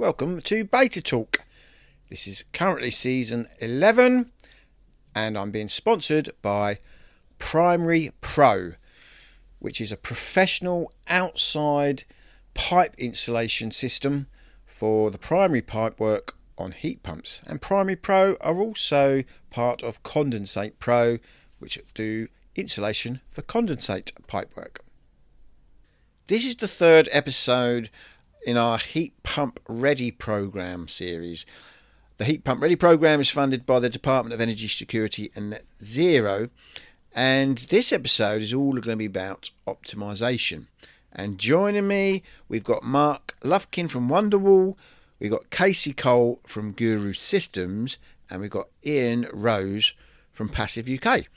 Welcome to Beta Talk. This is currently season 11 and I'm being sponsored by Primary Pro, which is a professional outside pipe insulation system for the primary pipe work on heat pumps. And Primary Pro are also part of Condensate Pro, which do insulation for condensate pipe work. This is the third episode in our Heat Pump Ready program series. The Heat Pump Ready program is funded by the Department of Energy Security and Net Zero, and this episode is all going to be about optimization. And joining me, we've got Mark Lufkin from Wondrwall, we've got Casey Cole from Guru Systems, and we've got Ian Rose from arPassiv UK.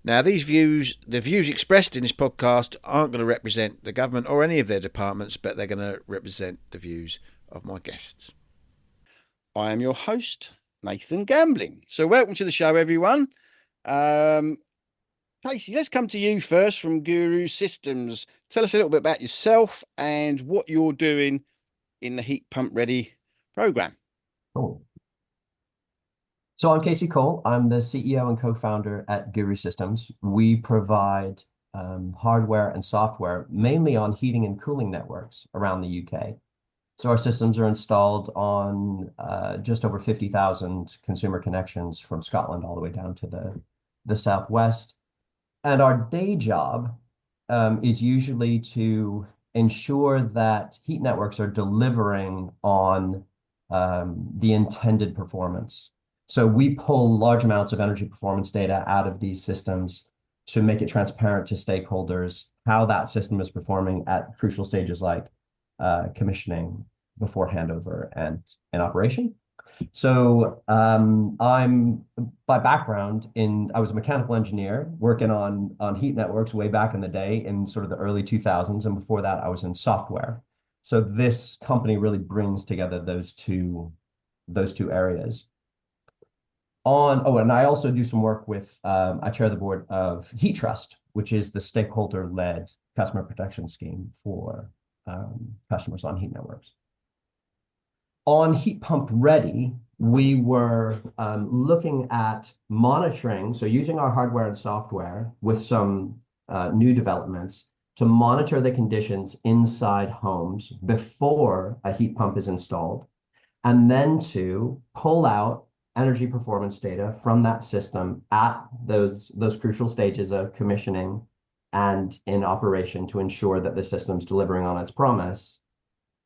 Now, the views expressed in this podcast aren't going to represent the government or any of their departments, but they're going to represent the views of my guests. I am your host, Nathan Gambling. So welcome to the show, everyone. Casey, let's come to you first from Guru Systems. Tell us a little bit about yourself and what you're doing in the Heat Pump Ready program. Cool. So I'm Casey Cole. I'm the CEO and co-founder at Guru Systems. We provide hardware and software mainly on heating and cooling networks around the UK. So our systems are installed on just over 50,000 consumer connections from Scotland all the way down to the southwest. And our day job is usually to ensure that heat networks are delivering on the intended performance. So we pull large amounts of energy performance data out of these systems to make it transparent to stakeholders how that system is performing at crucial stages like commissioning, before handover, and in operation. So I'm by background I was a mechanical engineer working on heat networks way back in the day in sort of the early 2000s, and before that I was in software. So this company really brings together those two areas. And I also do some work with, I chair the board of Heat Trust, which is the stakeholder-led customer protection scheme for customers on heat networks. On Heat Pump Ready, we were looking at monitoring, so using our hardware and software with some new developments to monitor the conditions inside homes before a heat pump is installed, and then to pull out energy performance data from that system at those crucial stages of commissioning and in operation to ensure that the system's delivering on its promise.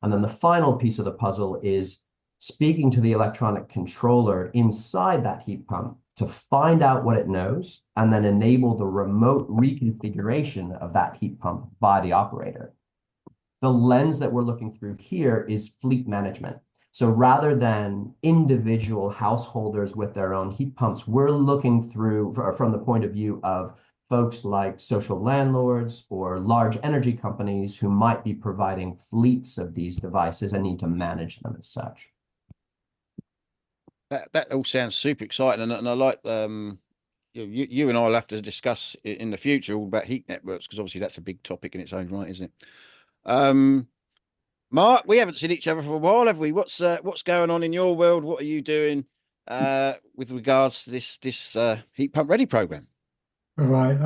And then the final piece of the puzzle is speaking to the electronic controller inside that heat pump to find out what it knows and then enable the remote reconfiguration of that heat pump by the operator. The lens that we're looking through here is fleet management. So rather than individual householders with their own heat pumps, we're looking through from the point of view of folks like social landlords or large energy companies who might be providing fleets of these devices and need to manage them as such. That all sounds super exciting, and I like you and I will have to discuss in the future all about heat networks, because obviously that's a big topic in its own right, isn't it? Mark, we haven't seen each other for a while, have we? What's going on in your world? What are you doing with regards to this Heat Pump Ready program? All right.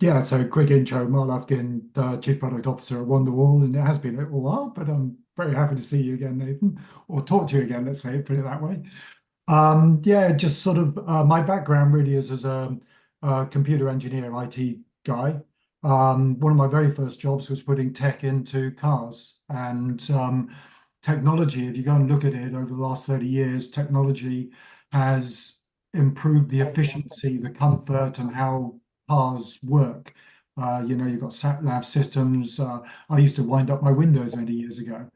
Yeah, so quick intro. Mark Lufkin, the Chief Product Officer at Wondrwall, and it has been a little while, but I'm very happy to see you again, Nathan, or talk to you again, let's say, put it that way. Yeah, just sort of my background really is as a computer engineer, IT guy. One of my very first jobs was putting tech into cars, and technology, if you go and look at it over the last 30 years, technology has improved the efficiency, the comfort, and how cars work. You've got sat nav systems. I used to wind up my windows many years ago.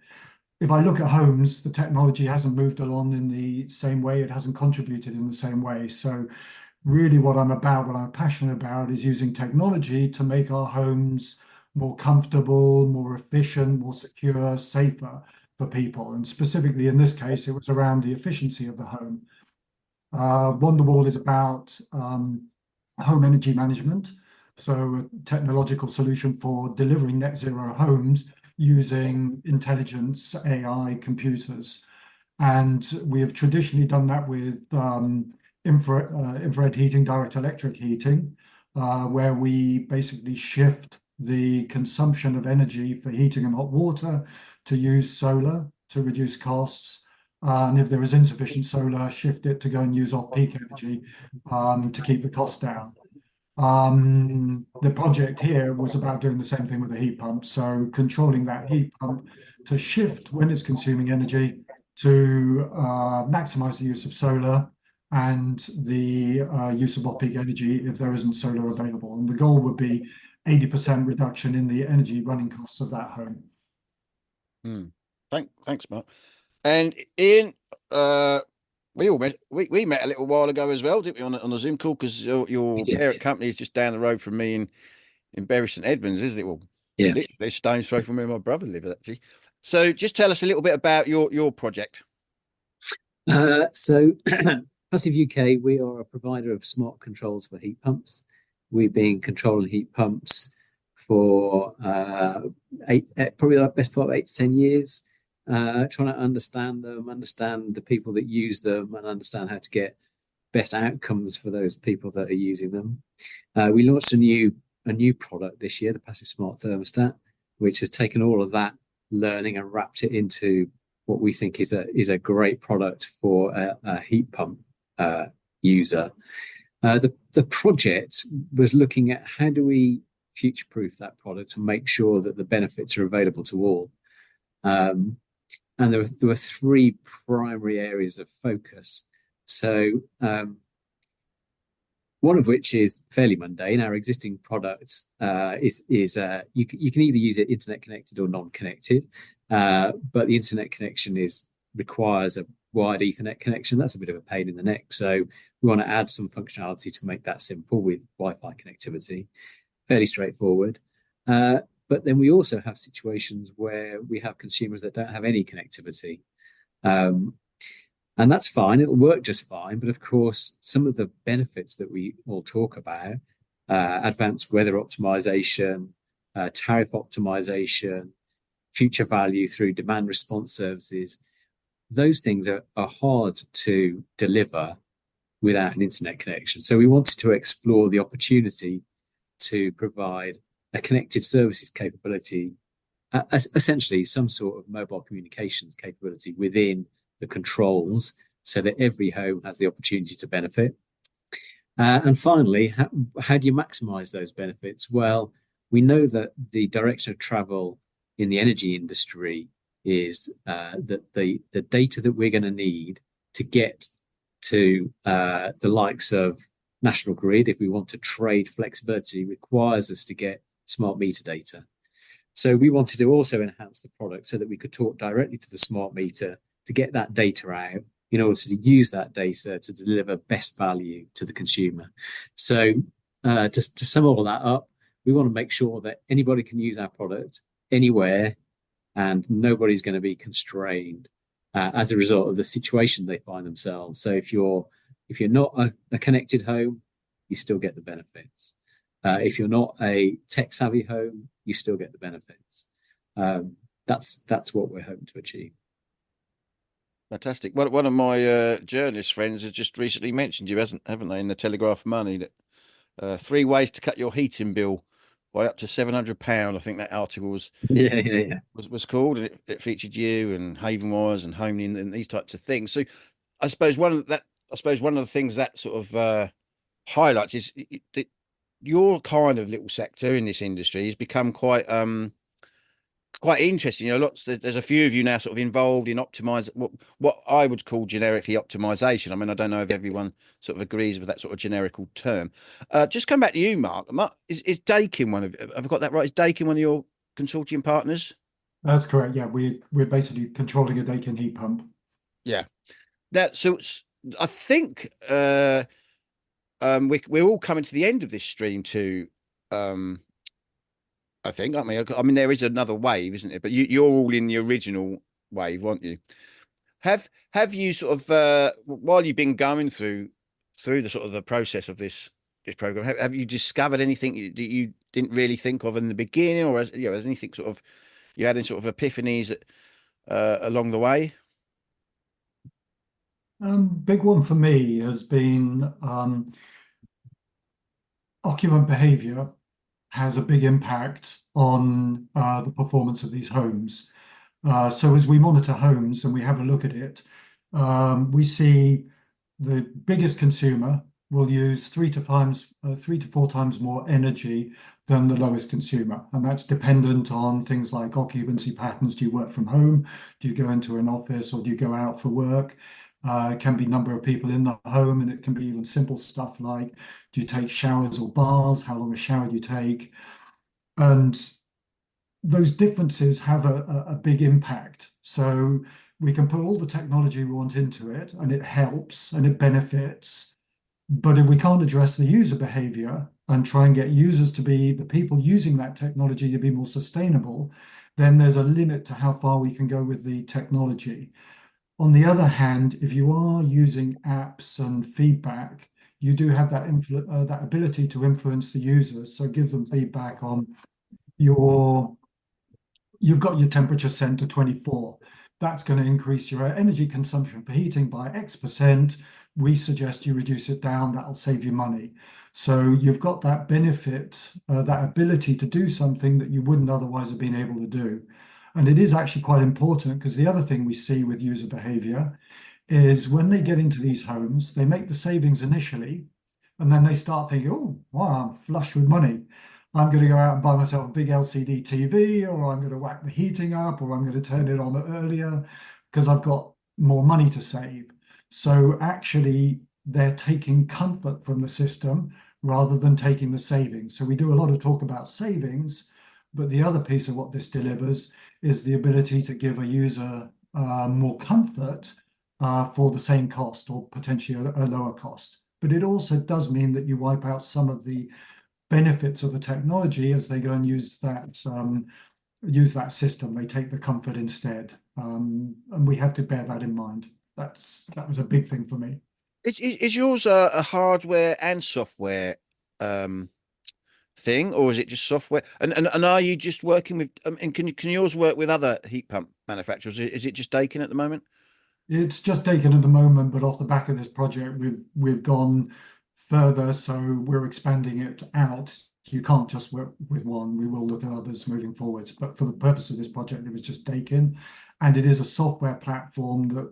If I look at homes, the technology hasn't moved along in the same way. It hasn't contributed in the same way. So really what I'm passionate about is using technology to make our homes more comfortable, more efficient, more secure, safer for people. And specifically in this case, it was around the efficiency of the home. Wondrwall is about home energy management, so a technological solution for delivering net zero homes using intelligence, AI, computers. And we have traditionally done that with infrared heating, direct electric heating, where we basically shift the consumption of energy for heating and hot water to use solar to reduce costs. And if there is insufficient solar, shift it to go and use off-peak energy to keep the cost down. The project here was about doing the same thing with the heat pump. So controlling that heat pump to shift when it's consuming energy to maximize the use of solar and the use of off-peak energy if there isn't solar available. And the goal would be 80% reduction in the energy running costs of that home. Thanks, Mark. And Ian, we met a little while ago as well, didn't we, on a Zoom call? Because your parent company is just down the road from me in Bury St Edmunds, isn't it? Well, yeah, there's stones throw from where my brother lives, actually. So just tell us a little bit about your project. So Passive UK, we are a provider of smart controls for heat pumps. We've been controlling heat pumps for probably the best part of 8 to 10 years, trying to understand them, understand the people that use them, and understand how to get best outcomes for those people that are using them. We launched a new product this year, the Passive Smart Thermostat, which has taken all of that learning and wrapped it into what we think is a great product for a heat pump user. The project was looking at how do we future-proof that product and make sure that the benefits are available to all. And there were 3 primary areas of focus. So one of which is fairly mundane. Our existing product is you can either use it internet connected or non-connected, but the internet connection requires a wide Ethernet connection. That's a bit of a pain in the neck. So we want to add some functionality to make that simple with Wi-Fi connectivity. Fairly straightforward. But then we also have situations where we have consumers that don't have any connectivity. And that's fine, it'll work just fine. But of course, some of the benefits that we all talk about, advanced weather optimization, tariff optimization, future value through demand response services, those things are hard to deliver without an internet connection. So we wanted to explore the opportunity to provide a connected services capability, essentially some sort of mobile communications capability within the controls so that every home has the opportunity to benefit. And finally, how do you maximize those benefits? Well, we know that the direction of travel in the energy industry is that the data that we're going to need to get to the likes of National Grid, if we want to trade flexibility, requires us to get smart meter data. So we wanted to also enhance the product so that we could talk directly to the smart meter to get that data out in order to use that data to deliver best value to the consumer. So to sum all that up, we want to make sure that anybody can use our product anywhere and nobody's going to be constrained as a result of the situation they find themselves. So if you're not a connected home, you still get the benefits. If you're not a tech-savvy home, you still get the benefits. That's what we're hoping to achieve. Fantastic. One of my journalist friends has just recently mentioned you, haven't they, in the Telegraph Money, that 3 ways to cut your heating bill by up to £700. I think that article was called, and it featured you and Haven Wires and Homely and these types of things. So I suppose one of the things that sort of highlights is that your kind of little sector in this industry has become quite interesting. You know, there's a few of you now sort of involved in what I would call generically optimization. I mean, I don't know if everyone sort of agrees with that sort of generical term. Just come back to you, Mark. Is Dakin have I got that right? Is Dakin one of your consortium partners? That's correct. Yeah, we're basically controlling a Dakin heat pump. Yeah. So I think we're all coming to the end of this stream too. I think, aren't we? I mean, there is another wave, isn't it? But you're all in the original wave, aren't you? Have you sort of while you've been going through the sort of the process of this program, have you discovered anything that you didn't really think of in the beginning, or has anything sort of you had any sort of epiphanies along the way? Big one for me has been occupant behavior has a big impact on the performance of these homes. So as we monitor homes and we have a look at it, we see the biggest consumer will use 3 to 4 times more energy than the lowest consumer. And that's dependent on things like occupancy patterns. Do you work from home? Do you go into an office, or do you go out for work? It can be number of people in the home, and it can be even simple stuff like, do you take showers or baths? How long a shower do you take? And those differences have a big impact. So we can put all the technology we want into it, and it helps and it benefits. But if we can't address the user behavior and try and get users to be the people using that technology to be more sustainable, then there's a limit to how far we can go with the technology. On the other hand, if you are using apps and feedback, you do have that ability to influence the users. So give them feedback on you've got your temperature set to 24. That's going to increase your energy consumption for heating by X%. We suggest you reduce it down. That'll save you money. So you've got that benefit, that ability to do something that you wouldn't otherwise have been able to do. And it is actually quite important, because the other thing we see with user behavior is when they get into these homes, they make the savings initially, and then they start thinking, oh, wow, I'm flush with money. I'm going to go out and buy myself a big LCD TV, or I'm going to whack the heating up, or I'm going to turn it on earlier because I've got more money to save. So actually, they're taking comfort from the system rather than taking the savings. So we do a lot of talk about savings, but the other piece of what this delivers is the ability to give a user more comfort for the same cost, or potentially a lower cost. But it also does mean that you wipe out some of the benefits of the technology as they go and use that system. They take the comfort instead, and we have to bear that in mind. That was a big thing for me. Is yours a hardware and software thing, or is it just software? And are you just working with? And can yours work with other heat pump manufacturers? Is it just Daikin at the moment? It's just taken at the moment, but off the back of this project, we've gone further, so we're expanding it out. You can't just work with one. We will look at others moving forwards, but for the purpose of this project, it was just Daikin, and it is a software platform that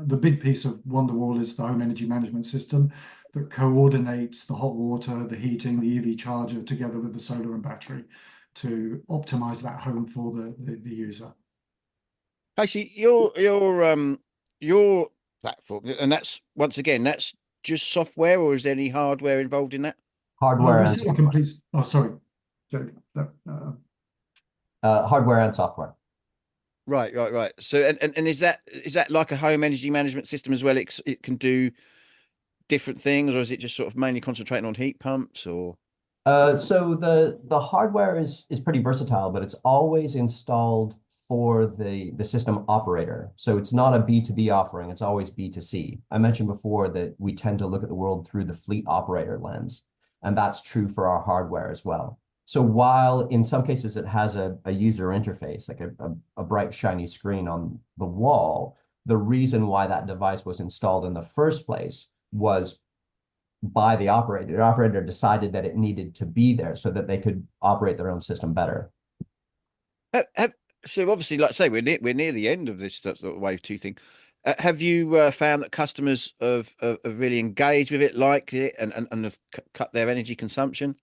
the big piece of Wondrwall is the home energy management system that coordinates the hot water, the heating, the EV charger together with the solar and battery to optimize that home for the user. Actually, your platform, and that's once again that's just software, or is there any hardware involved in that? Hardware We and see a complete. Oh, sorry. hardware and software. Right. So, and is that like a home energy management system as well? It can do different things, or is it just sort of mainly concentrating on heat pumps, or? So the hardware is pretty versatile, but it's always installed for the system operator. So it's not a B2B offering, it's always B2C. I mentioned before that we tend to look at the world through the fleet operator lens, and that's true for our hardware as well. So while in some cases it has a user interface, like a bright shiny screen on the wall, the reason why that device was installed in the first place was by the operator. The operator decided that it needed to be there so that they could operate their own system better. So obviously, like I say, we're near the end of this sort of wave 2 thing. Have you found that customers have really engaged with it, liked it, and have cut their energy consumption?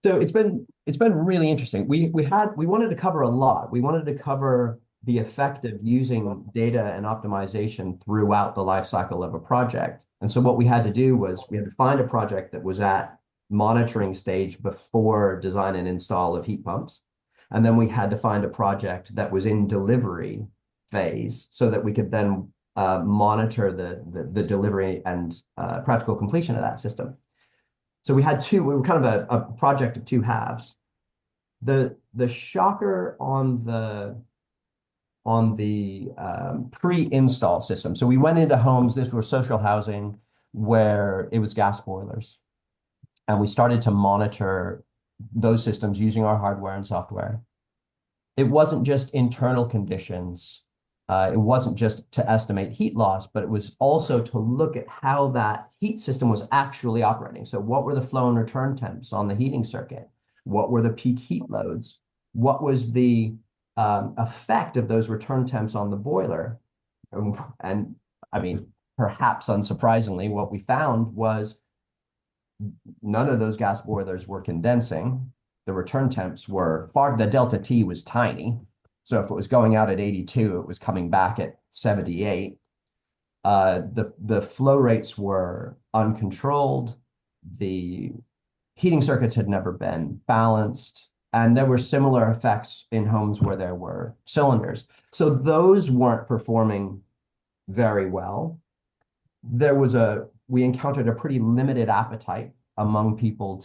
So it's been really interesting. We wanted to cover a lot. We wanted to cover the effect of using data and optimization throughout the life cycle of a project. And so what we had to do was we had to find a project that was at monitoring stage before design and install of heat pumps. And then we had to find a project that was in delivery phase so that we could then monitor the delivery and practical completion of that system. So we were kind of a project of two halves. The shocker on the pre-install system. So we went into homes, this was social housing, where it was gas boilers. And we started to monitor those systems using our hardware and software. It wasn't just internal conditions It wasn't just to estimate heat loss, but it was also to look at how that heat system was actually operating. So what were the flow and return temps on the heating circuit? What were the peak heat loads? What was the effect of those return temps on the boiler? And I mean, perhaps unsurprisingly, what we found was none of those gas boilers were condensing. The return temps were the delta T was tiny. So if it was going out at 82, it was coming back at 78. The flow rates were uncontrolled. The heating circuits had never been balanced. And there were similar effects in homes where there were cylinders. So those weren't performing very well. We encountered a pretty limited appetite among people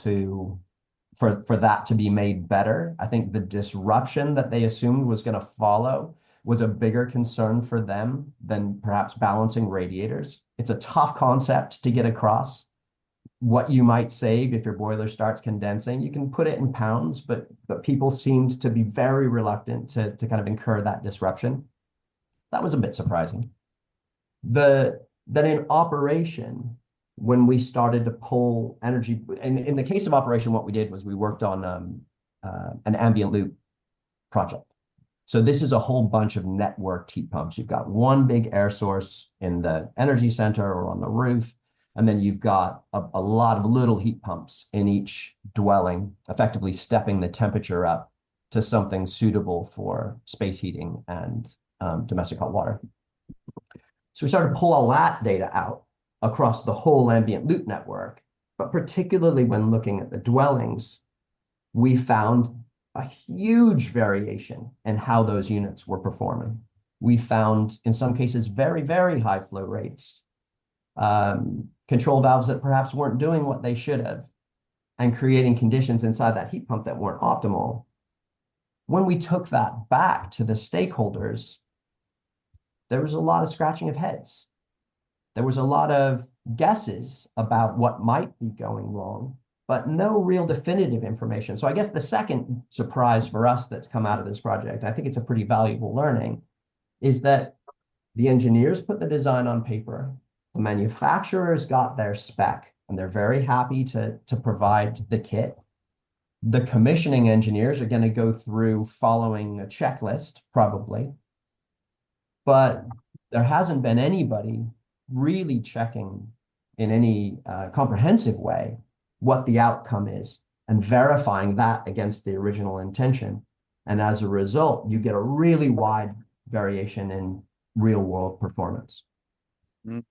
for that to be made better. I think the disruption that they assumed was going to follow was a bigger concern for them than perhaps balancing radiators. It's a tough concept to get across. What you might save if your boiler starts condensing, you can put it in pounds, but people seemed to be very reluctant to kind of incur that disruption. That was a bit surprising. Then in operation, when we started to pull energy, in the case of operation, what we did was we worked on an ambient loop project. So this is a whole bunch of networked heat pumps. You've got one big air source in the energy center or on the roof, and then you've got a lot of little heat pumps in each dwelling, effectively stepping the temperature up to something suitable for space heating and domestic hot water. So we started to pull all that data out across the whole ambient loop network, but particularly when looking at the dwellings, we found a huge variation in how those units were performing. We found, in some cases, very, very high flow rates, control valves that perhaps weren't doing what they should have, and creating conditions inside that heat pump that weren't optimal. When we took that back to the stakeholders, there was a lot of scratching of heads. There was a lot of guesses about what might be going wrong, but no real definitive information. So I guess the second surprise for us that's come out of this project, I think it's a pretty valuable learning, is that the engineers put the design on paper, the manufacturers got their spec, and they're very happy to provide the kit. The commissioning engineers are going to go through following a checklist, probably. But there hasn't been anybody really checking in any comprehensive way what the outcome is and verifying that against the original intention. And as a result, you get a really wide variation in real world performance. Mm.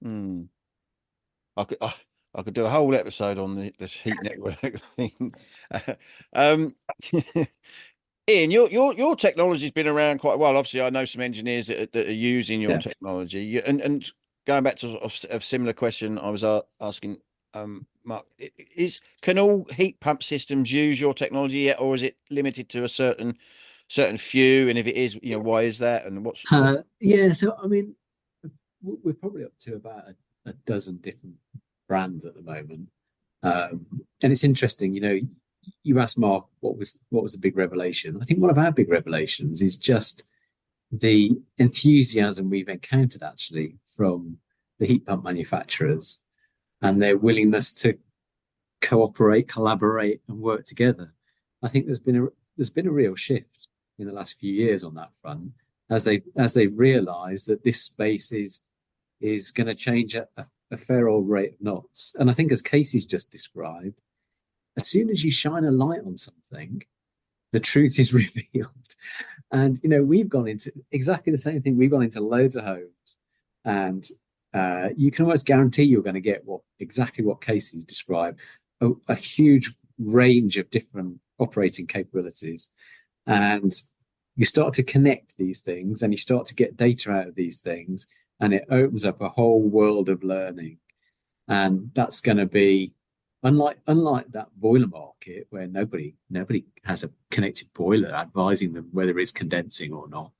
Mm. I could do a whole episode on this heat network thing. Ian, your technology's been around quite a while. Obviously, I know some engineers that are using your technology. And going back to a similar question I was asking Mark, can all heat pump systems use your technology yet, or is it limited to a certain few? And if it is, why is that? And what's yeah, so I mean, we're probably up to about a dozen different brands at the moment, and it's interesting. You asked Mark what was a big revelation. I think one of our big revelations is just the enthusiasm we've encountered actually from the heat pump manufacturers and their willingness to cooperate, collaborate, and work together. I think there's been a real shift in the last few years on that front as they've realised that this space is going to change at a fair old rate of knots. And I think, as Casey's just described, as soon as you shine a light on something, the truth is revealed. And we've gone into exactly the same thing. We've gone into loads of homes, and you can almost guarantee you're going to get exactly what Casey's described, a huge range of different operating capabilities. And you start to connect these things and you start to get data out of these things, and it opens up a whole world of learning. And that's going to be unlike that boiler market where nobody has a connected boiler advising them whether it's condensing or not.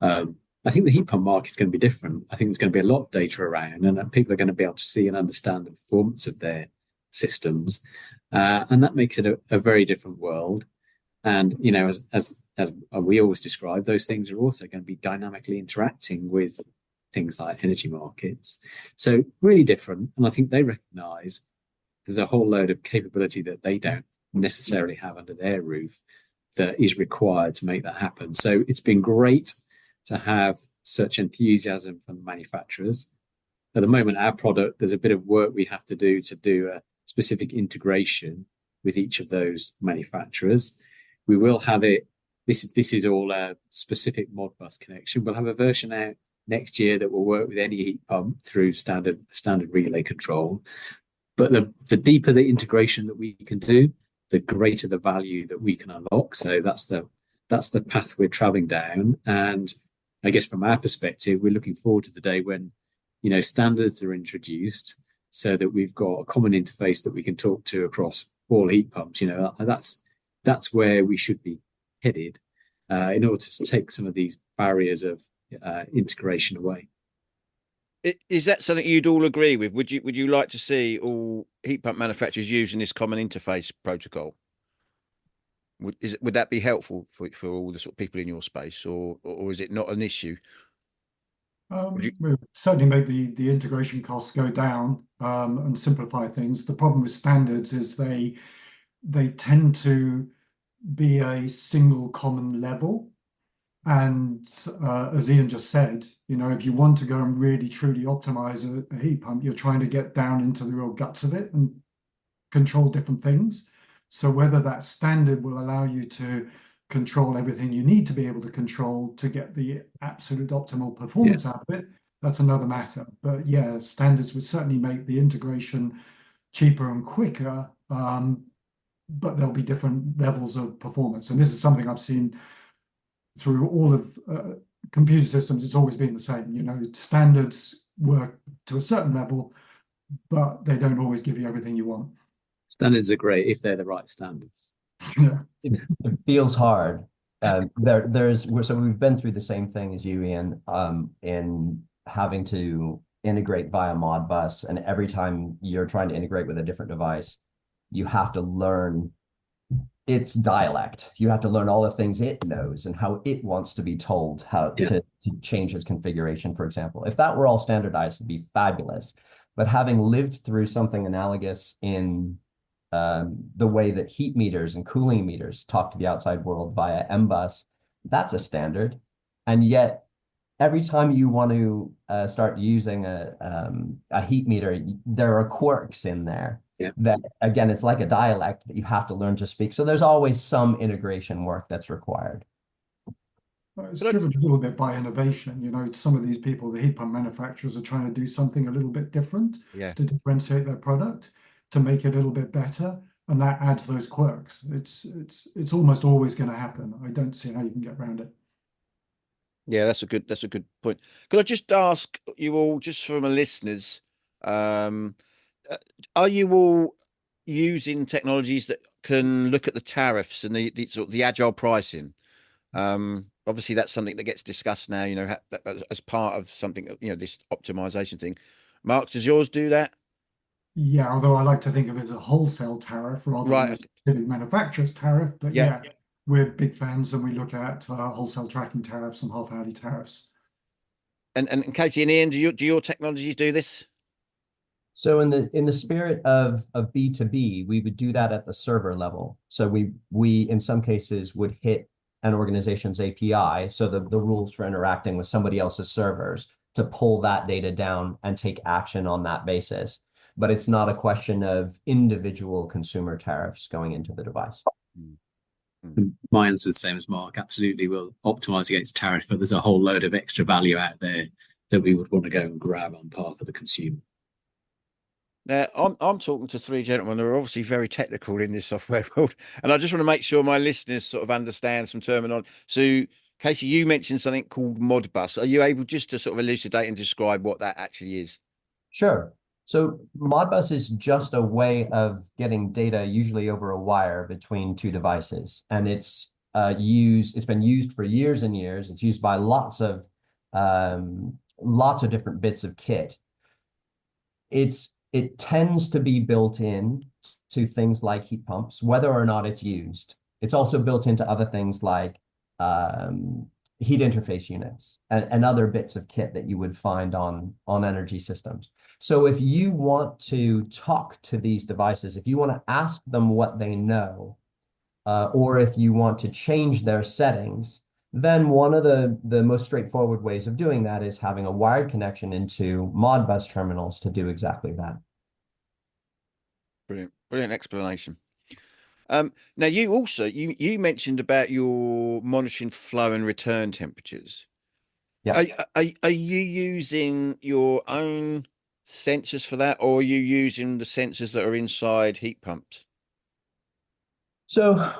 I think the heat pump market is going to be different. I think there's going to be a lot of data around, and people are going to be able to see and understand the performance of their systems, and that makes it a very different world. And as as we always describe, those things are also going to be dynamically interacting with things like energy markets. So really different. And I think they recognize there's a whole load of capability that they don't necessarily have under their roof that is required to make that happen. So it's been great to have such enthusiasm from the manufacturers. At the moment, our product, there's a bit of work we have to do a specific integration with each of those manufacturers. We will have it. This is all a specific Modbus connection. We'll have a version out next year that will work with any heat pump through standard relay control. But the deeper the integration that we can do, the greater the value that we can unlock. So that's the path we're traveling down. And I guess from our perspective, we're looking forward to the day when, standards are introduced so that we've got a common interface that we can talk to across all heat pumps. That's where we should be headed in order to take some of these barriers of integration away. Is that something you'd all agree with? Would you like to see all heat pump manufacturers using this common interface protocol? Would that be helpful for all the sort of people in your space, or is it not an issue? We've certainly made the integration costs go down and simplify things. The problem with standards is they tend to be a single common level. And as Ian just said, if you want to go and really truly optimize a heat pump, you're trying to get down into the real guts of it and control different things. So whether that standard will allow you to control everything you need to be able to control to get the absolute optimal performance out of it, that's another matter. But yeah, standards would certainly make the integration cheaper and quicker, but there'll be different levels of performance. And this is something I've seen through all of computer systems. It's always been the same. Standards work to a certain level, but they don't always give you everything you want. Standards are great if they're the right standards. Yeah. It feels hard. So we've been through the same thing as you, Ian, in having to integrate via Modbus, and every time you're trying to integrate with a different device, you have to learn its dialect. You have to learn all the things it knows and how it wants to be told how to change its configuration, for example. If that were all standardized, it'd be fabulous. But having lived through something analogous in the way that heat meters and cooling meters talk to the outside world via MBus, that's a standard. And yet, every time you want to start using a heat meter, there are quirks in there. Yeah. That, again, it's like a dialect that you have to learn to speak. So there's always some integration work that's required. Well, it's driven a little bit by innovation. Some of these people, the heat pump manufacturers, are trying to do something a little bit different to differentiate their product, to make it a little bit better, and that adds those quirks. It's almost always going to happen. I don't see how you can get around it. Yeah, that's a good point. Could I just ask you all, just from a listeners, are you all using technologies that can look at the tariffs and the sort of the agile pricing? Obviously, that's something that gets discussed now, as part of something, this optimization thing. Mark, does yours do that? Yeah, although I like to think of it as a wholesale tariff rather than a specific manufacturer's tariff. But yeah, we're big fans, and we look at wholesale tracking tariffs and half-hourly tariffs. And Katie and Ian, do your technologies do this? So in the spirit of B2B, we would do that at the server level. So we in some cases would hit an organization's API, so the rules for interacting with somebody else's servers, to pull that data down and take action on that basis. But it's not a question of individual consumer tariffs going into the device. My answer is the same as Mark. Absolutely, we'll optimize against tariff, but there's a whole load of extra value out there that we would want to go and grab on part of the consumer. Now, I'm talking to three gentlemen who are obviously very technical in this software world, and I just want to make sure my listeners sort of understand some terminology. So, Casey, you mentioned something called Modbus. Are you able just to sort of elucidate and describe what that actually is? Sure. So Modbus is just a way of getting data, usually over a wire, between two devices, and it's been used for years and years. It's used by lots of different bits of kit. It tends to be built in to things like heat pumps, whether or not it's used. It's also built into other things like heat interface units and other bits of kit that you would find on energy systems. So if you want to talk to these devices, if you want to ask them what they know, or if you want to change their settings, then one of the most straightforward ways of doing that is having a wired connection into Modbus terminals to do exactly that. Brilliant explanation. Now you also you mentioned about your monitoring flow and return temperatures. Yeah. Are you using your own sensors for that, or are you using the sensors that are inside heat pumps? So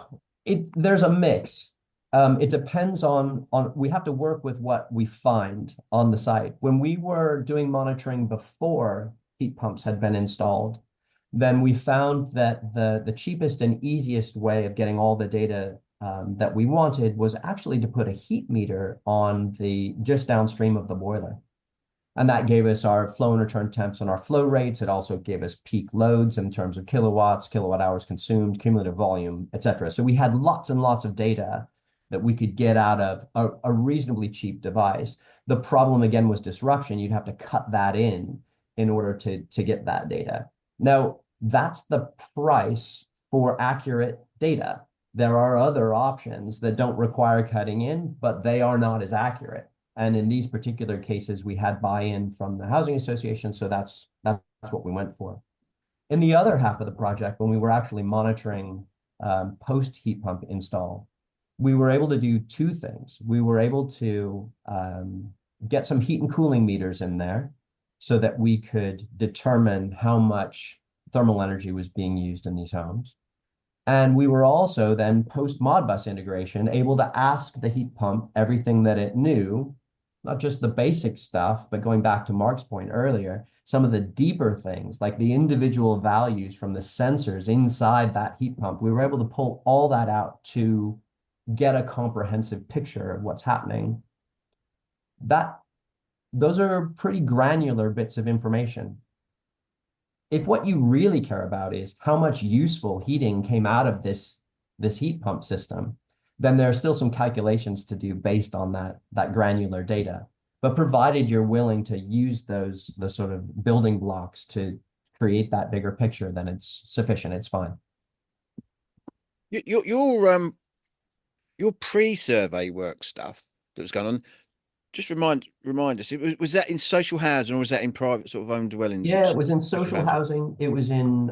there's a mix. It depends on we have to work with what we find on the site. When we were doing monitoring before heat pumps had been installed, then we found that the cheapest and easiest way of getting all the data that we wanted was actually to put a heat meter on just downstream of the boiler. And that gave us our flow and return temps and our flow rates. It also gave us peak loads in terms of kilowatts, kilowatt hours consumed, cumulative volume, et cetera. So we had lots and lots of data that we could get out of a reasonably cheap device. The problem, again, was disruption. You'd have to cut that in order to get that data. Now, that's the price for accurate data. There are other options that don't require cutting in, but they are not as accurate. And in these particular cases, we had buy-in from the housing association, so that's what we went for. In the other half of the project, when we were actually monitoring post heat pump install, we were able to do two things. We were able to get some heat and cooling meters in there so that we could determine how much thermal energy was being used in these homes. And we were also then post Modbus integration able to ask the heat pump everything that it knew, not just the basic stuff, but going back to Mark's point earlier, some of the deeper things like the individual values from the sensors inside that heat pump. We were able to pull all that out to get a comprehensive picture of what's happening. Those are pretty granular bits of information. If what you really care about is how much useful heating came out of this heat pump system, then there are still some calculations to do based on that granular data. But provided you're willing to use the sort of building blocks to create that bigger picture, then it's sufficient. It's fine. Your pre-survey work stuff that was going on. Just remind us, was that in social housing or was that in private sort of owned dwellings? Yeah, it was in social housing. It was in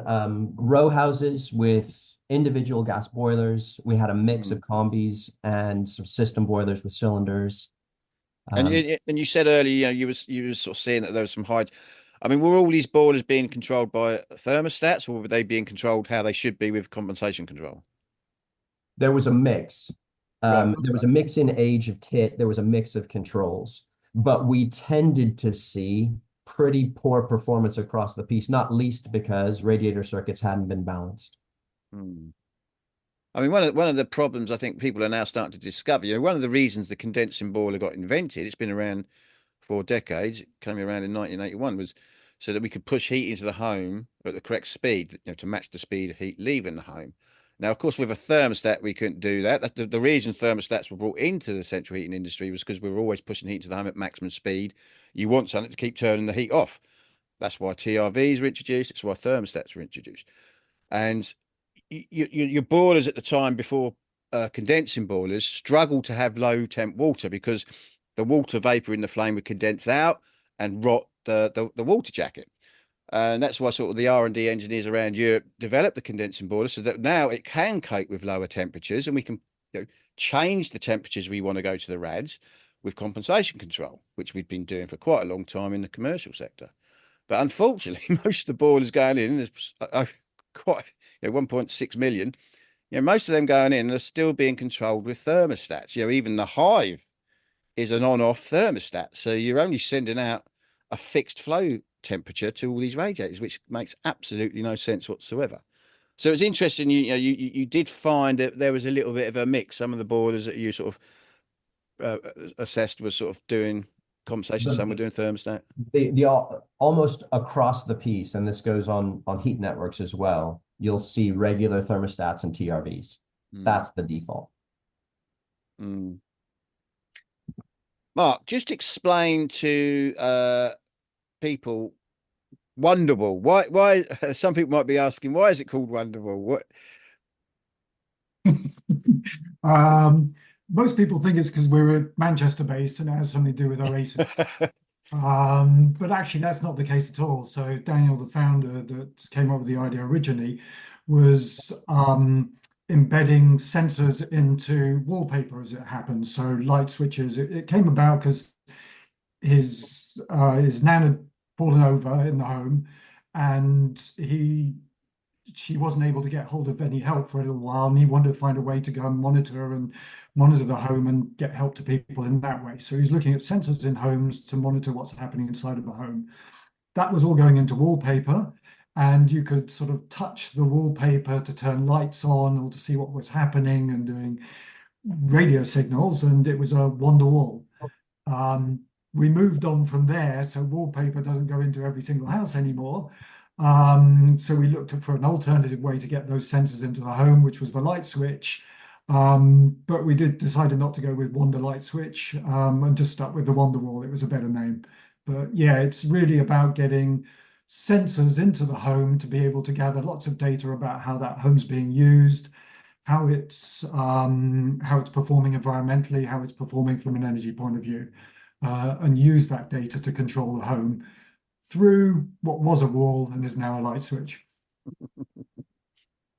row houses with individual gas boilers. We had a mix of combis and some system boilers with cylinders. And you said earlier, you were sort of seeing that there was some height. I mean, were all these boilers being controlled by thermostats, or were they being controlled how they should be with compensation control? There was a mix. Right. There was a mix in age of kit. There was a mix of controls, but we tended to see pretty poor performance across the piece, not least because radiator circuits hadn't been balanced. I mean, one of the problems I think people are now starting to discover, one of the reasons the condensing boiler got invented, it's been around for decades, it came around in 1981, was so that we could push heat into the home at the correct speed, to match the speed of heat leaving the home. Now, of course, with a thermostat, we couldn't do that. The reason thermostats were brought into the central heating industry was because we were always pushing heat to the home at maximum speed. You want something to keep turning the heat off. That's why TRVs were introduced. It's why thermostats were introduced. And your boilers at the time before condensing boilers struggled to have low temp water because the water vapor in the flame would condense out and rot the water jacket. And that's why sort of the R&D engineers around Europe developed the condensing boiler so that now it can cope with lower temperatures and we can change the temperatures we want to go to the RADs with compensation control, which we've been doing for quite a long time in the commercial sector. But unfortunately, most of the boilers going in, there's quite 1.6 million, most of them going in are still being controlled with thermostats. Even the Hive is an on-off thermostat. So you're only sending out a fixed flow temperature to all these radiators, which makes absolutely no sense whatsoever. So it's interesting. You did find that there was a little bit of a mix. Some of the boilers that you sort of assessed were sort of doing compensation. Some were doing thermostat. The almost across the piece, and this goes on heat networks as well. You'll see regular thermostats and TRVs. That's the default. Mm. Mark, just explain to people Wondrwall. Why? Some people might be asking, why is it called Wondrwall? What? Most people think it's because we're Manchester based and it has something to do with Oasis. But actually, that's not the case at all. So Daniel, the founder that came up with the idea originally, was embedding sensors into wallpaper as it happened. So light switches. It came about because his nan had fallen over in the home, and she wasn't able to get hold of any help for a little while, and he wanted to find a way to go and monitor the home and get help to people in that way. So he's looking at sensors in homes to monitor what's happening inside of a home. That was all going into wallpaper, and you could sort of touch the wallpaper to turn lights on or to see what was happening and doing radio signals, and it was a Wondrwall. We moved on from there, so wallpaper doesn't go into every single house anymore. So we looked for an alternative way to get those sensors into the home, which was the light switch. But we decided not to go with Wonder Light Switch, and just stuck with the Wondrwall. It was a better name. But yeah, it's really about getting sensors into the home to be able to gather lots of data about how that home's being used, how it's performing environmentally, how it's performing from an energy point of view, and use that data to control the home through what was a wall and is now a light switch.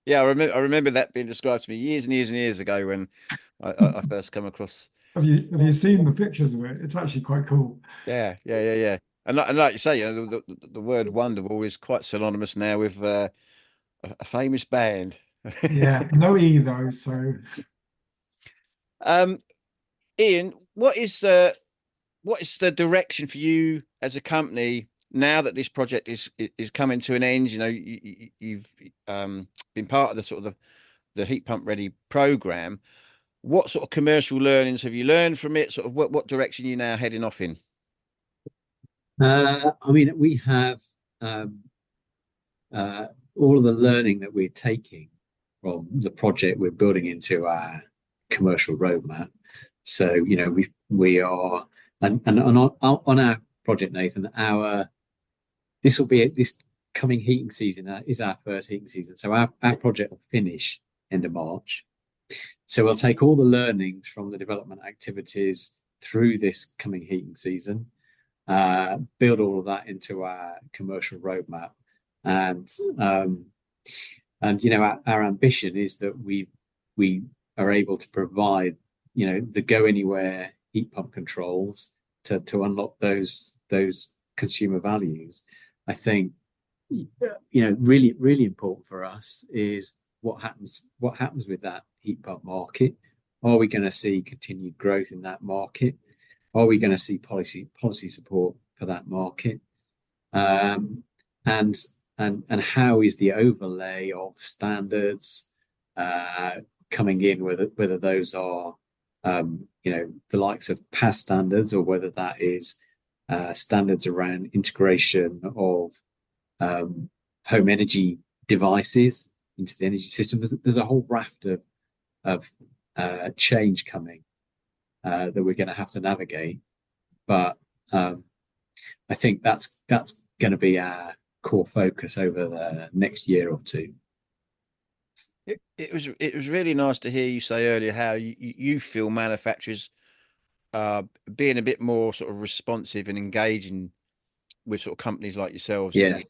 Yeah, I remember that being described to me years and years and years ago when I first come across. Have you seen the pictures of it? It's actually quite cool. Yeah. And like you say, the word Wonderwall is quite synonymous now with a famous band. Yeah, no E though. So, Ian, what is the direction for you as a company now that this project is coming to an end? You know, you've been part of the sort of the Heat Pump Ready program. What sort of commercial learnings have you learned from it? Sort of what direction are you now heading off in? I mean, we have all of the learning that we're taking from the project we're building into our commercial roadmap. So, you know, we are, and on our project, Nathan, this coming heating season is our first heating season. So our project will finish end of March. So we'll take all the learnings from the development activities through this coming heating season, build all of that into our commercial roadmap, and you know, our ambition is that we are able to provide, you know, the go anywhere heat pump controls to unlock those consumer values. I think, you know, really important for us is what happens with that heat pump market. Are we going to see continued growth in that market? Are we going to see policy support for that market? And how is the overlay of standards coming in, whether those are you know, the likes of PAS standards, or whether that is standards around integration of home energy devices into the energy system. There's a whole raft of change coming that we're going to have to navigate. But I think that's going to be our core focus over the next year or two. It was really nice to hear you say earlier how you feel manufacturers being a bit more sort of responsive and engaging with sort of companies like yourselves. Yeah.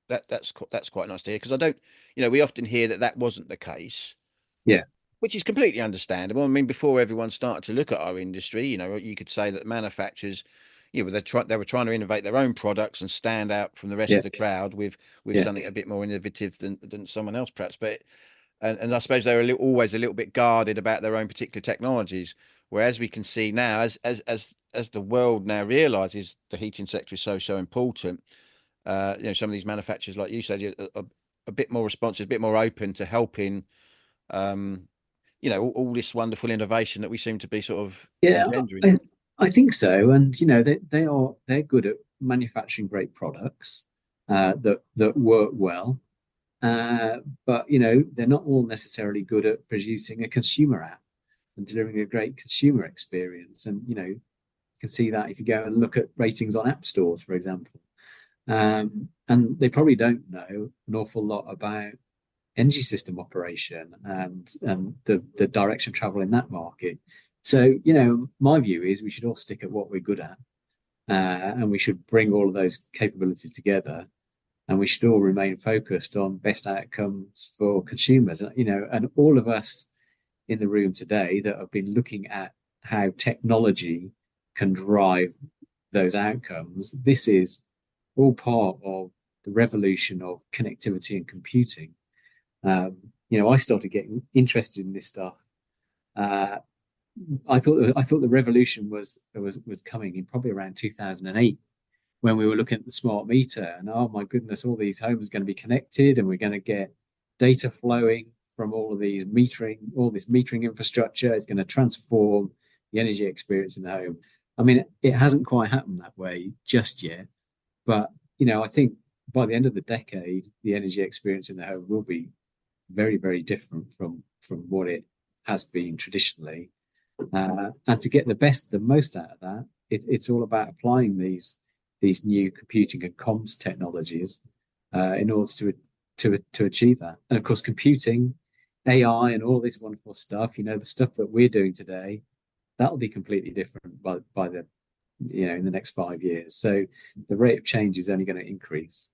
That's quite nice to hear, because I don't, you know, we often hear that wasn't the case. Yeah. Which is completely understandable. I mean, before everyone started to look at our industry, you know, you could say that manufacturers, you know, they were trying to innovate their own products and stand out from the rest of the crowd with something a bit more innovative than someone else, perhaps. But and I suppose they were always a little bit guarded about their own particular technologies. Whereas we can see now, as the world now realizes the heating sector is so important, you know, some of these manufacturers, like you said, are a bit more responsive, a bit more open to helping, you know, all this wonderful innovation that we seem to be sort of engendering. I think so. And, you know, they're good at manufacturing great products that work well. But, you know, they're not all necessarily good at producing a consumer app. and delivering a great consumer experience. And you can see that if you go and look at ratings on app stores, for example. And they probably don't know an awful lot about energy system operation and the direction of travel in that market. So, my view is we should all stick at what we're good at, and we should bring all of those capabilities together, and we should all remain focused on best outcomes for consumers. And all of us in the room today that have been looking at how technology can drive those outcomes, this is all part of the revolution of connectivity and computing. I started getting interested in this stuff. I thought the revolution was coming in probably around 2008, when we were looking at the smart meter, and oh my goodness, all these homes are going to be connected, and we're going to get data flowing from all this metering infrastructure. It's going to transform the energy experience in the home. I mean, it hasn't quite happened that way just yet, but I think by the end of the decade, the energy experience in the home will be very, very different from what it has been traditionally. And to get the most out of that, it's all about applying these new computing and comms technologies in order to achieve that. And of course, computing, AI, and all this wonderful stuff, the stuff that we're doing today, that'll be completely different by the in the next 5 years. So the rate of change is only going to increase.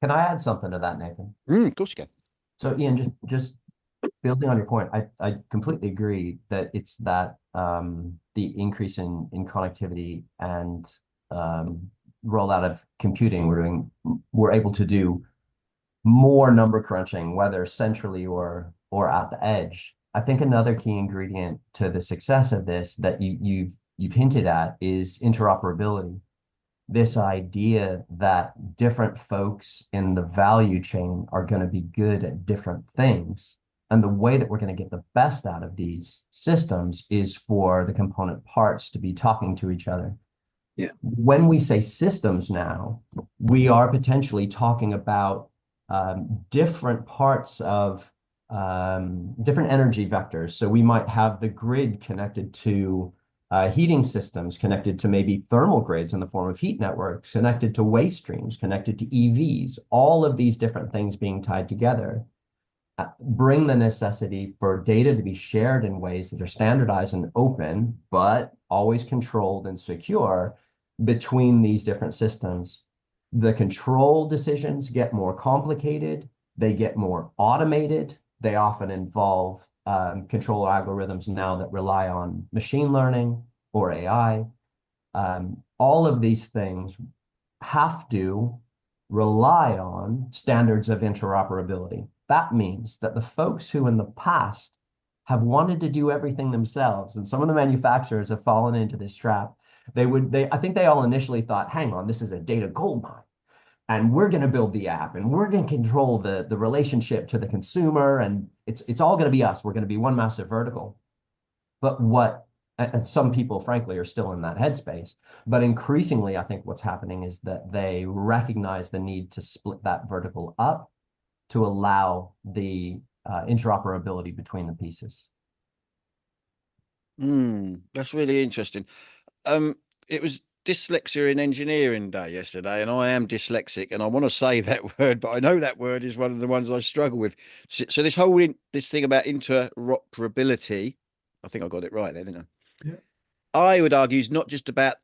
Can I add something to that, Nathan? Of course you can. So Ian, just building on your point, I completely agree that it's that the increase in connectivity and rollout of computing, we're able to do more number crunching, whether centrally or at the edge. I think another key ingredient to the success of this that you've hinted at is interoperability. This idea that different folks in the value chain are going to be good at different things. And the way that we're going to get the best out of these systems is for the component parts to be talking to each other. Yeah. When we say systems now, we are potentially talking about different parts of different energy vectors. So we might have the grid connected to heating systems, connected to maybe thermal grids in the form of heat networks, connected to waste streams, connected to EVs. All of these different things being tied together bring the necessity for data to be shared in ways that are standardized and open, but always controlled and secure between these different systems. The control decisions get more complicated. They get more automated. They often involve control algorithms now that rely on machine learning or AI. All of these things have to rely on standards of interoperability. That means that the folks who in the past have wanted to do everything themselves, and some of the manufacturers have fallen into this trap, I think they all initially thought, hang on, this is a data gold mine. And we're going to build the app, and we're going to control the relationship to the consumer, and it's all going to be us. We're going to be one massive vertical. But some people, frankly, are still in that headspace. But increasingly, I think what's happening is that they recognize the need to split that vertical up to allow the interoperability between the pieces. That's really interesting. It was Dyslexia in Engineering Day yesterday, and I am dyslexic, and I want to say that word, but I know that word is one of the ones I struggle with. So this whole this thing about interoperability, I think I got it right there, didn't I? Yeah. I would argue is not just about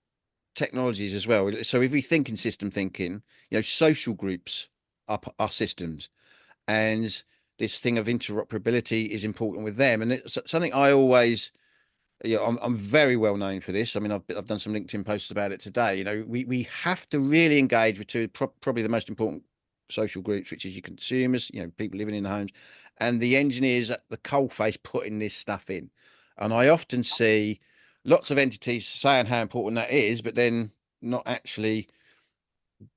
technologies as well. So if we think in system thinking, social groups are systems, and this thing of interoperability is important with them. And it's something I always, I'm very well known for this. I mean, I've done some LinkedIn posts about it today. We have to really engage with probably the most important social groups, which is your consumers, people living in the homes, and the engineers at the coalface putting this stuff in. And I often see lots of entities saying how important that is, but then not actually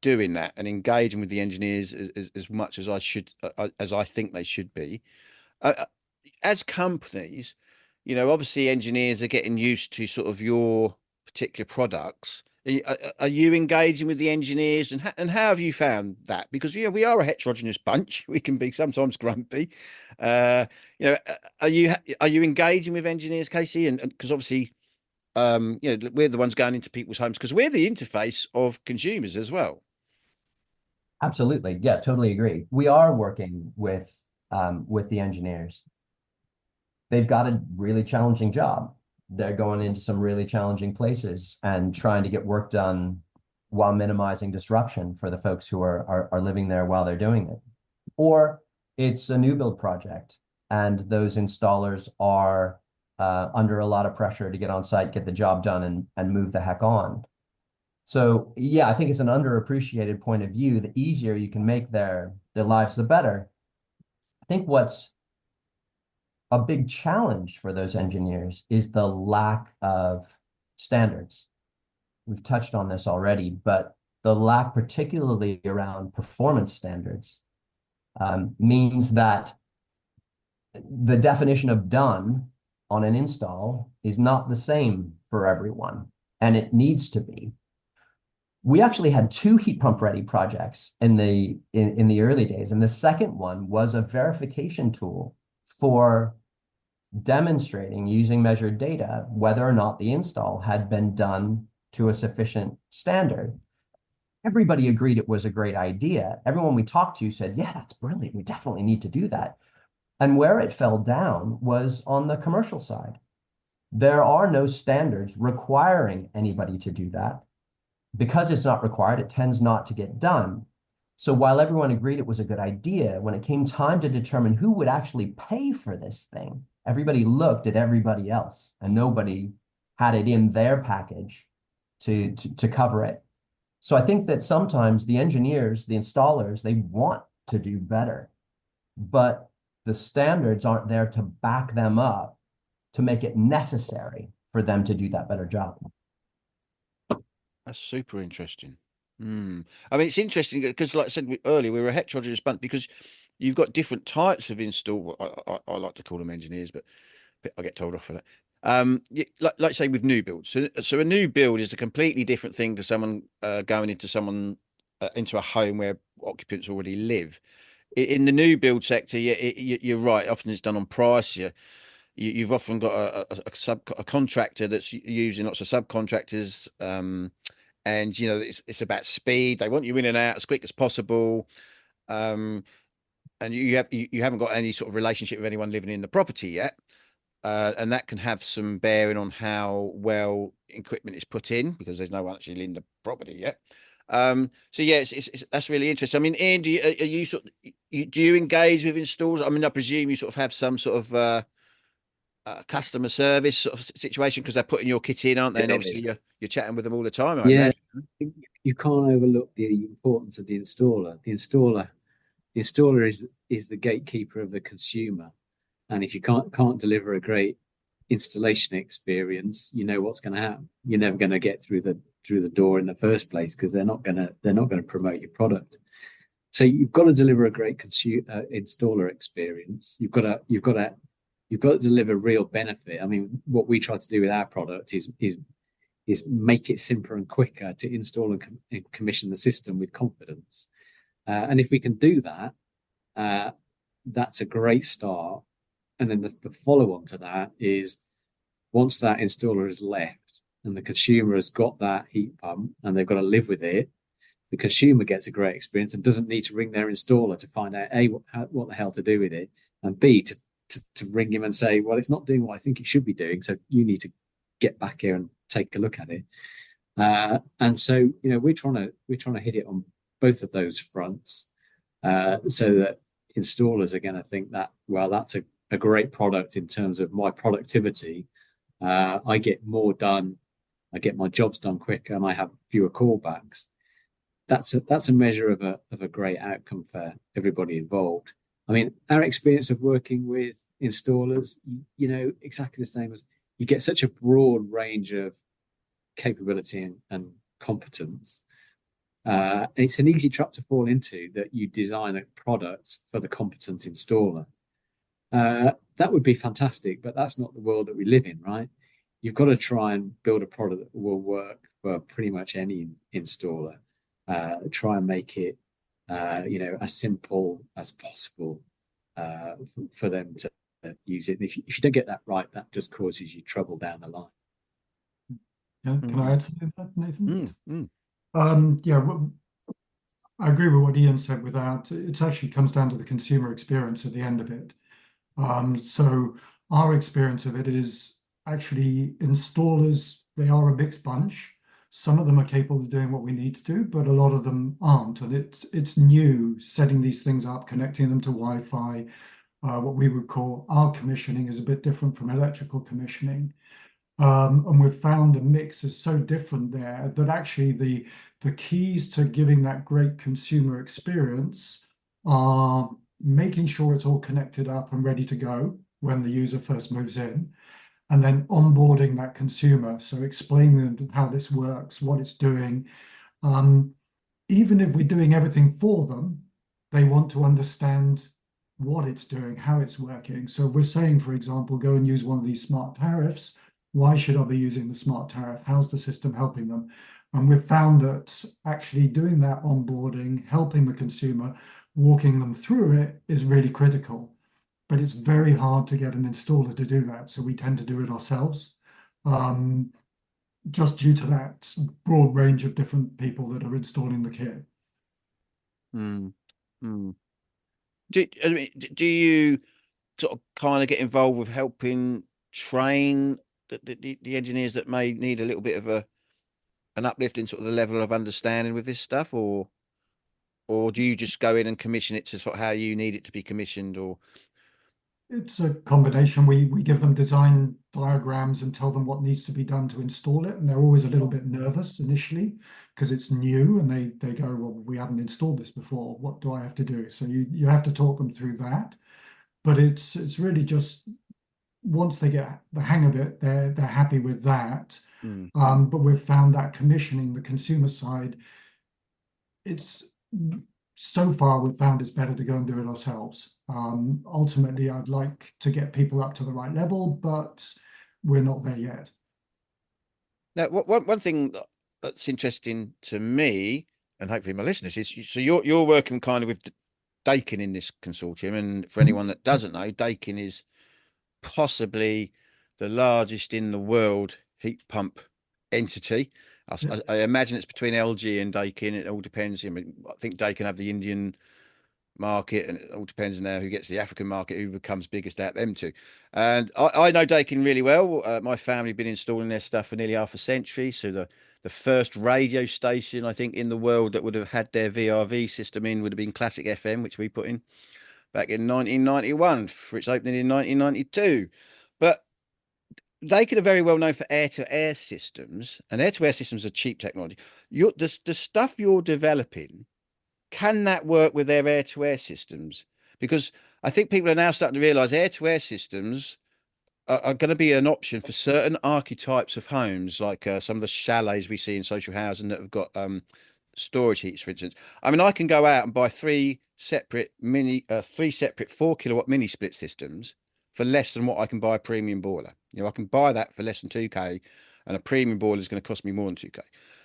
doing that and engaging with the engineers as much as I think they should be. As companies, obviously engineers are getting used to sort of your particular products, Are you engaging with the engineers, and how have you found that? Because we are a heterogeneous bunch. We can be sometimes grumpy. Uh, are you engaging with engineers, Casey? And because obviously, we're the ones going into people's homes because we're the interface of consumers as well. Absolutely. Yeah, totally agree. We are working with the engineers. They've got a really challenging job. They're going into some really challenging places and trying to get work done while minimizing disruption for the folks who are living there while they're doing it. Or it's a new build project, and those installers are under a lot of pressure to get on site, get the job done, and move the heck on. So yeah, I think it's an underappreciated point of view. The easier you can make their lives, the better. I think what's a big challenge for those engineers is the lack of standards. We've touched on this already, but the lack, particularly around performance standards, means that the definition of done on an install is not the same for everyone, and it needs to be. We actually had 2 heat pump ready projects in the early days, and the second one was a verification tool for demonstrating using measured data whether or not the install had been done to a sufficient standard. Everybody agreed it was a great idea. Everyone we talked to said, yeah, that's brilliant. We definitely need to do that. And where it fell down was on the commercial side. There are no standards requiring anybody to do that. Because it's not required, it tends not to get done. So while everyone agreed it was a good idea, when it came time to determine who would actually pay for this thing, everybody looked at everybody else, and nobody had it in their package to cover it. So I think that sometimes the engineers, the installers, they want to do better, but the standards aren't there to back them up to make it necessary for them to do that better job. That's super interesting. I mean, it's interesting because, like I said earlier, we were a heterogeneous bunch because you've got different types of install. I like to call them engineers, but I get told off for that. Like say with new builds. So a new build is a completely different thing to someone going into a home where occupants already live. In the new build sector, you're right. Often it's done on price. You've often got a contractor that's using lots of subcontractors. And it's about speed. They want you in and out as quick as possible. And you haven't got any sort of relationship with anyone living in the property yet. And that can have some bearing on how well equipment is put in because there's no one actually in the property yet. So yeah, that's really interesting. I mean, Ian, do you engage with installers? I mean, I presume you sort of have some sort of customer service sort of situation because they're putting your kit in, aren't they? And obviously you're chatting with them all the time. I Yeah, imagine. you can't overlook the importance of the installer. The installer is the gatekeeper of the consumer, and if you can't deliver a great installation experience, you know what's going to happen. You're never going to get through the door in the first place because they're not going to promote your product. So you've got to deliver a great installer experience. You've got to deliver real benefit. I mean, what we try to do with our product is make it simpler and quicker to install and commission the system with confidence. And if we can do that, that's a great start. And then the follow-on to that is once that installer has left and the consumer has got that heat pump and they've got to live with it, the consumer gets a great experience and doesn't need to ring their installer to find out A, what the hell to do with it, and B, to ring him and say, well, it's not doing what I think it should be doing, so you need to get back here and take a look at it. And so, we're trying to hit it on both of those fronts, so that installers are going to think that, well, that's a great product in terms of my productivity. I get more done, I get my jobs done quicker, and I have fewer callbacks. That's a measure of a great outcome for everybody involved. I mean, our experience of working with installers, exactly the same as you get such a broad range of capability and competence. It's an easy trap to fall into that you design a product for the competent installer. That would be fantastic, but that's not the world that we live in, right? You've got to try and build a product that will work for pretty much any installer. Try and make it as simple as possible for them to use it. And if you don't get that right, that just causes you trouble down the line. Can I add something to that, Nathan? Mm. I agree with what Ian said with that. It actually comes down to the consumer experience at the end of it. So our experience of it is actually installers, they are a mixed bunch. Some of them are capable of doing what we need to do, but a lot of them aren't. And it's new setting these things up, connecting them to Wi-Fi. What we would call our commissioning is a bit different from electrical commissioning. And we've found the mix is so different there that actually the keys to giving that great consumer experience are making sure it's all connected up and ready to go when the user first moves in, and then onboarding that consumer. So explaining them how this works, what it's doing. Even if we're doing everything for them, they want to understand what it's doing, how it's working. So if we're saying, for example, go and use one of these smart tariffs. Why should I be using the smart tariff? How's the system helping them? And we've found that actually doing that onboarding, helping the consumer, walking them through it is really critical. But it's very hard to get an installer to do that. So we tend to do it ourselves, just due to that broad range of different people that are installing the kit. Do you sort of kind of get involved with helping train the engineers that may need a little bit of an uplift in sort of the level of understanding with this stuff, or do you just go in and commission it to sort of how you need it to be commissioned? Or It's a combination. We give them design diagrams and tell them what needs to be done to install it, and they're always a little bit nervous initially because it's new, and they go, well, we haven't installed this before. What do I have to do? So you have to talk them through that. But it's really just once they get the hang of it, they're happy with that. But we've found that commissioning the consumer side, it's so far we've found it's better to go and do it ourselves. Ultimately, I'd like to get people up to the right level, but we're not there yet. Now, one thing that's interesting to me, and hopefully my listeners, is so you're working kind of with Daikin in this consortium, and for anyone that doesn't know, Daikin is possibly the largest in the world heat pump entity. I imagine it's between LG and Daikin. It all depends. I mean, I think Daikin have the Indian market, and it all depends now who gets the African market, who becomes biggest out them two. And I know Daikin really well. My family have been installing their stuff for nearly half a century. So the first radio station, I think, in the world that would have had their VRV system in would have been Classic FM, which we put in back in 1991 for its opening in 1992. But Daikin are very well known for air-to-air systems, and air-to-air systems are cheap technology. The stuff you're developing, can that work with their air-to-air systems? Because I think people are now starting to realize air-to-air systems are going to be an option for certain archetypes of homes, like some of the chalets we see in social housing that have got storage heats, for instance. I mean, I can go out and buy three separate 4 kilowatt mini split systems for less than what I can buy a premium boiler. I can buy that for less than 2K, and a premium boiler is going to cost me more than 2K.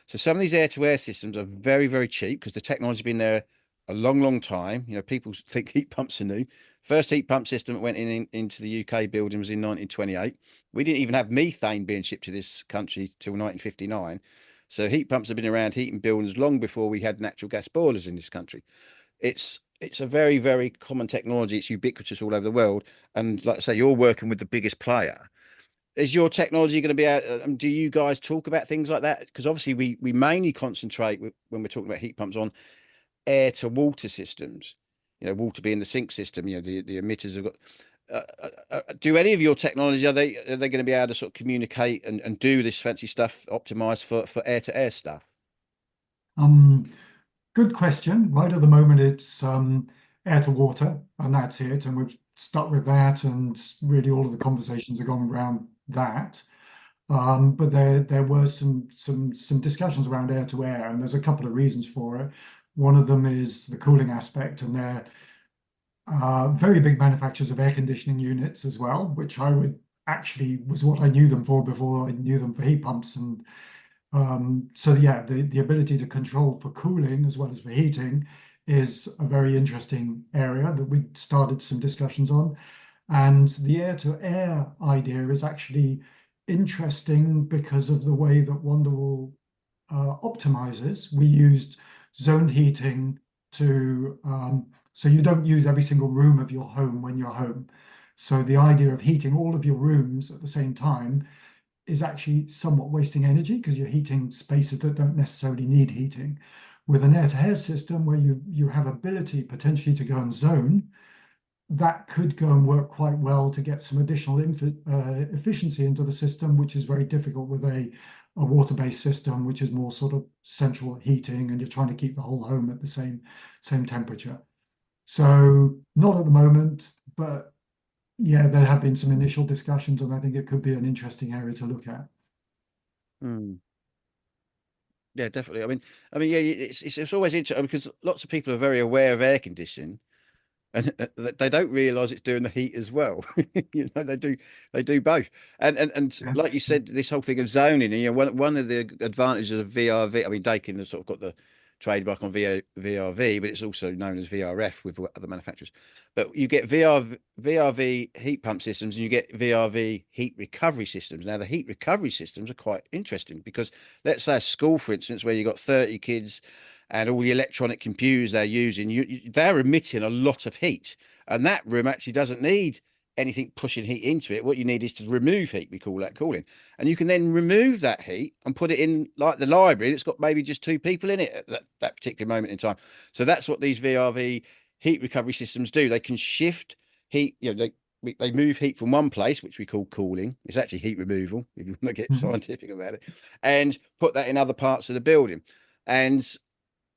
So some of these air-to-air systems are very, very cheap because the technology's been there a long, long time. People think heat pumps are new. First heat pump system that went into the UK building was in 1928. We didn't even have methane being shipped to this country till 1959. So heat pumps have been around heating buildings long before we had natural gas boilers in this country. It's a very, very common technology. It's ubiquitous all over the world. And like I say, you're working with the biggest player. Is your technology going to be out? Do you guys talk about things like that? Because obviously we mainly concentrate when we're talking about heat pumps on air to water systems. Water being the sink system. The emitters have got. Do any of your technology, are they going to be able to sort of communicate and do this fancy stuff optimized for air to air stuff? Good question. Right at the moment, it's air to water, and that's it. And we've stuck with that, and really all of the conversations have gone around that. But there were some discussions around air to air, and there's a couple of reasons for it. One of them is the cooling aspect, and they're very big manufacturers of air conditioning units as well, which was what I knew them for before I knew them for heat pumps. And So yeah, the ability to control for cooling as well as for heating is a very interesting area that we started some discussions on. And the air-to-air idea is actually interesting because of the way that Wondrwall optimizes. We used zoned heating to, so you don't use every single room of your home when you're home. So the idea of heating all of your rooms at the same time is actually somewhat wasting energy because you're heating spaces that don't necessarily need heating. With an air-to-air system where you have ability potentially to go and zone, that could go and work quite well to get some additional efficiency into the system, which is very difficult with a water-based system, which is more sort of central heating, and you're trying to keep the whole home at the same temperature. So not at the moment, but yeah, there have been some initial discussions, and I think it could be an interesting area to look at. Yeah, definitely. I mean, yeah, it's always interesting because lots of people are very aware of air conditioning, and they don't realise it's doing the heat as well. You know, they do both. And Yeah. like you said, this whole thing of zoning, and, you know, one of the advantages of VRV. I mean, Dakin has sort of got the trademark on VRV, but it's also known as VRF with other manufacturers. But you get VRV heat pump systems and you get VRV heat recovery systems. Now, the heat recovery systems are quite interesting because let's say a school, for instance, where you've got 30 kids and all the electronic computers they're using, they're emitting a lot of heat. And that room actually doesn't need anything pushing heat into it. What you need is to remove heat. We call that cooling. And you can then remove that heat and put it in like the library that's got maybe just 2 people in it at that particular moment in time. So that's what these VRV heat recovery systems do. They can shift heat, you know, they move heat from one place, which we call cooling. It's actually heat removal, if you want to get scientific about it, and put that in other parts of the building. And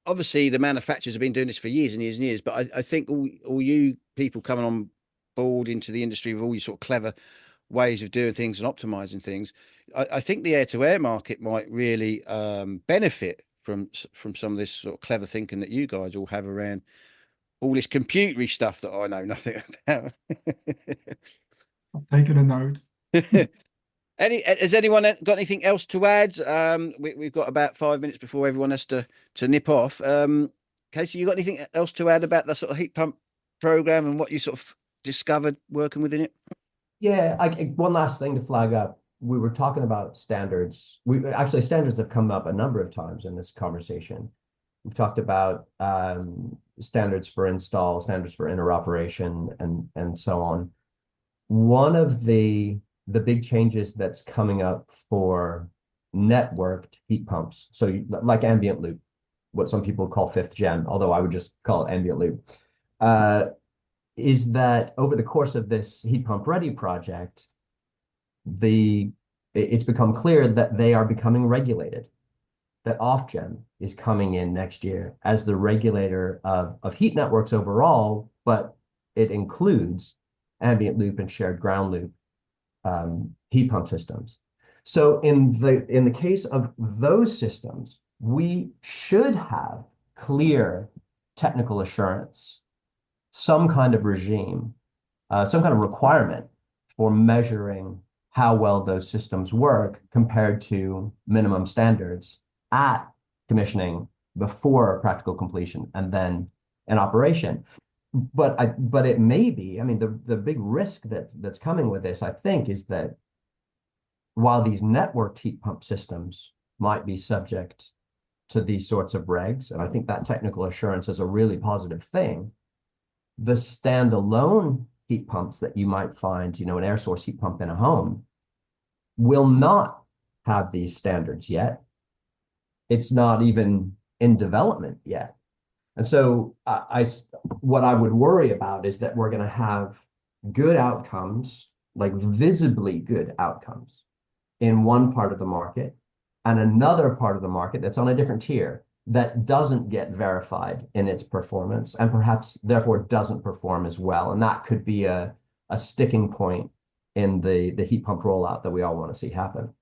obviously the manufacturers have been doing this for years and years and years, but I think all you people coming on board into the industry with all your sort of clever ways of doing things and optimizing things, I think the air-to-air market might really benefit from some of this sort of clever thinking that you guys all have around all this computery stuff that I know nothing about. I've taken a note. Has anyone got anything else to add? We've got about 5 minutes before everyone has to nip off. Casey, you got anything else to add about the sort of heat pump program and what you sort of discovered working within it? Yeah, one last thing to flag up. We were talking about standards. Standards have come up a number of times in this conversation. We've talked about standards for install, standards for interoperation, and so on. One of the big changes that's coming up for networked heat pumps, so like ambient loop, what some people call 5th gen, although I would just call it ambient loop, is that over the course of this heat pump ready project, it's become clear that they are becoming regulated, that Ofgem is coming in next year as the regulator of heat networks overall, but it includes ambient loop and shared ground loop heat pump systems. So in the case of those systems, we should have clear technical assurance, some kind of regime, some kind of requirement for measuring how well those systems work compared to minimum standards at commissioning, before practical completion, and then in operation. But it may be, I mean, the big risk that's coming with this, I think, is that while these networked heat pump systems might be subject to these sorts of regs, and I think that technical assurance is a really positive thing, the standalone heat pumps that you might find, you know, an air source heat pump in a home, will not have these standards yet. It's not even in development yet. And so what I would worry about is that we're going to have good outcomes, like visibly good outcomes, in one part of the market, and another part of the market that's on a different tier that doesn't get verified in its performance, and perhaps therefore doesn't perform as well. And that could be a sticking point in the heat pump rollout that we all want to see happen.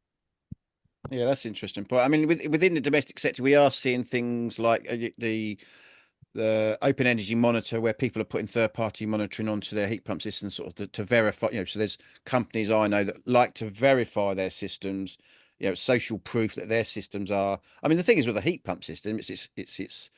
Yeah, that's interesting. But I mean, within the domestic sector, we are seeing things like the open energy monitor, where people are putting third-party monitoring onto their heat pump systems, sort of to verify. You know, so there's companies I know that like to verify their systems social proof that their systems are. I mean, the thing is with a heat pump system, it's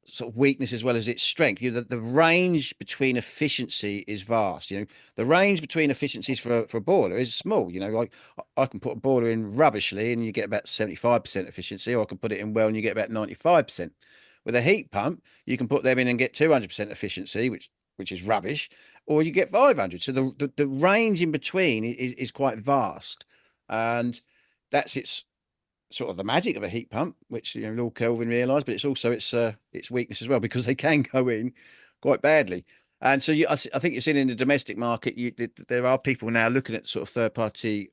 sort of weakness as well as its strength. The range between efficiency is vast. The range between efficiencies for a boiler is small. Like I can put a boiler in rubbishly and you get about 75% efficiency, or I can put it in well and you get about 95%. With a heat pump, you can put them in and get 200% efficiency, which is rubbish, or you get 500. So the range in between is quite vast, and that's its sort of the magic of a heat pump, which Lord Kelvin realised, but it's also its weakness as well, because they can go in quite badly. And so I think you're seeing in the domestic market, there are people now looking at sort of third party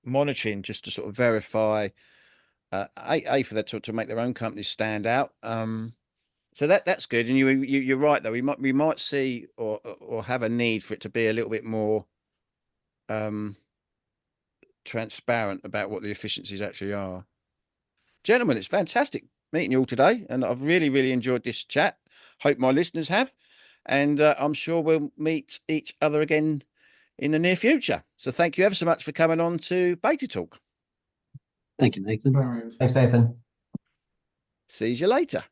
monitoring just to sort of verify for that to make their own companies stand out. So that's good. And you're right though. We might see or have a need for it to be a little bit more transparent about what the efficiencies actually are. Gentlemen, it's fantastic meeting you all today, and I've really, really enjoyed this chat. Hope my listeners have, and I'm sure we'll meet each other again in the near future. So thank you ever so much for coming on to Beta Talk. Thank you, Nathan. Thanks, Nathan. See you later.